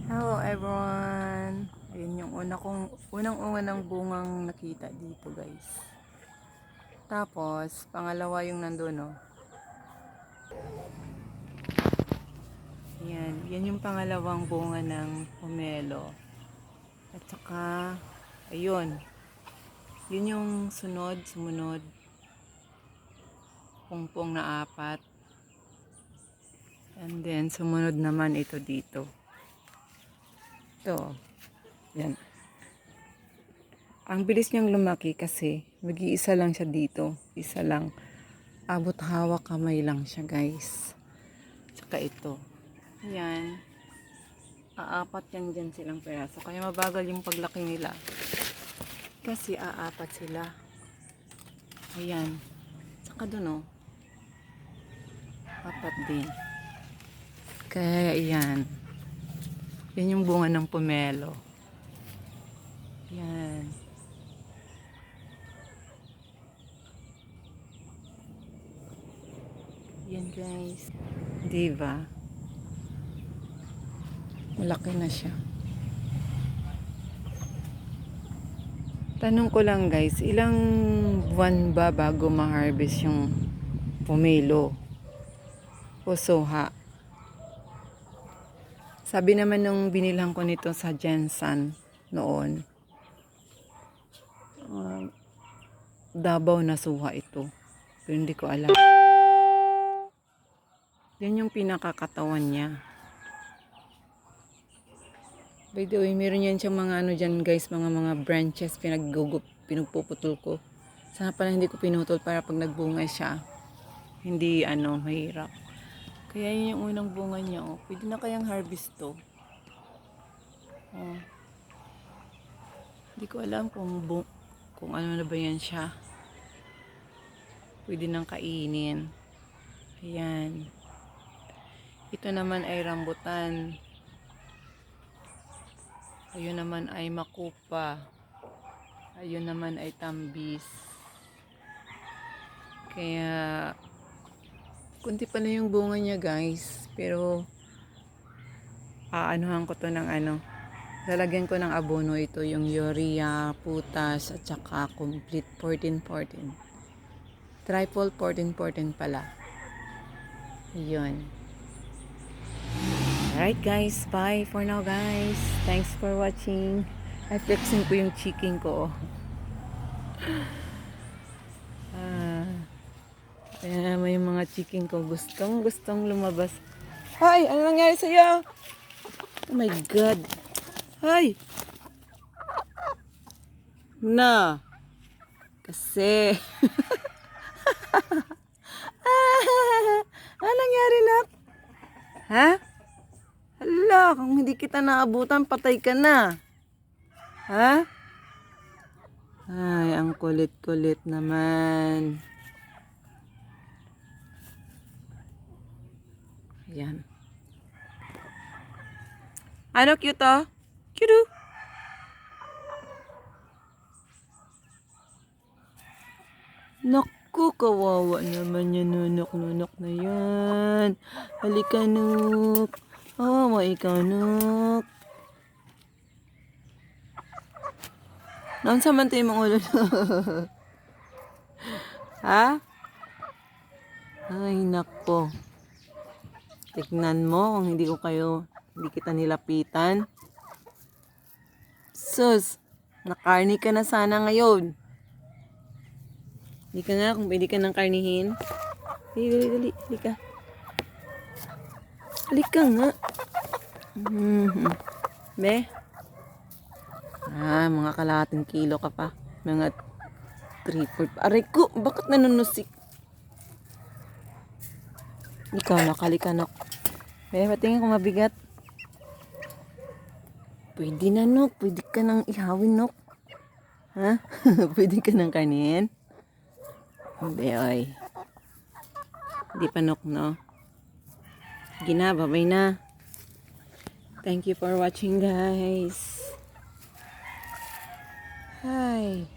Hello everyone! Ayun yung unang-unang bungang nakita dito guys. Tapos, pangalawa yung nandun no. Yan yung pangalawang bunga ng pomelo. At saka, ayun. Yun yung sumunod. Pungpong na 4. And then, sumunod naman ito dito. Ito. Yan. Ang bilis niyang lumaki kasi mag-iisa lang siya dito. Isa lang. Abot hawak kamay lang siya guys. Tsaka ito. Ayan. Aapat yan dyan silang peraso. Kaya mabagal yung paglaki nila. Kasi aapat sila. Ayan. Tsaka dun oh. Apat din. Kaya ayan. Yan yung bunga ng pomelo. Yan. Yan guys. Diba? Malaki na siya. Tanong ko lang guys, ilang buwan ba bago ma-harvest yung pomelo o soha? Sabi naman nung binilhan ko nito sa Jensan noon, Davao na suha ito. Pero hindi ko alam. Yan yung pinakakatawan niya. By the way, meron yan siyang mga ano dyan guys, mga branches pinagpuputol ko. Sana pala hindi ko pinutol para pag nagbunga siya, hindi mahirap. Kaya yun yung unang bunga niya. Oh. Pwede na kayang harvest to. Oh. Hindi ko alam kung ano na ba yan siya. Pwede nang kainin. Ayan. Ito naman ay rambutan. Ayun naman ay makupa. Ayun naman ay tambis. Kaya kunti pa na yung bunga niya guys. Pero aanuhan ko to ng lalagyan ko ng abono ito. Yung urea, putas, at saka complete 14-14. Triple 14-14 pala. Ayun. Alright guys, bye for now guys. Thanks for watching. I flexing ko yung chicken ko. Kaya may mga chicken ko gustong lumabas. Hi! Ano nangyari sa'yo? Oh my God! Hi! Na! Kasi... ano nangyari na? Ha? Hala, kung hindi kita naabutan, patay ka na. Ha? Ay, ang kulit-kulit naman. Ayan. Ano cute oh? Cute oh. Naku, kawawa naman yan, nunok-nunok na yan. Halika, Nuk. Oh, ikaw, Nuk. Nang samantay mong ulo. Ha? Ay, nako. Tignan mo kung hindi kita nilapitan. Sus, nakarni ka na sana ngayon. Hindi ka nga, kung pwede ka ng karnihin. Dali, halika. Halika nga. Be? Mga kalahating kilo ka pa. Mga 3-4. Aray ko, bakit nanunusik? Ikaw, halika, Nok. Be, patingin kung mabigat. Pwede na, Nok. Pwede ka nang ihawin, Nok. Ha? Pwede ka nang karnihin? Be, oy. Di pa, Nok, no? Gina, babay na. Thank you for watching, guys. Hi.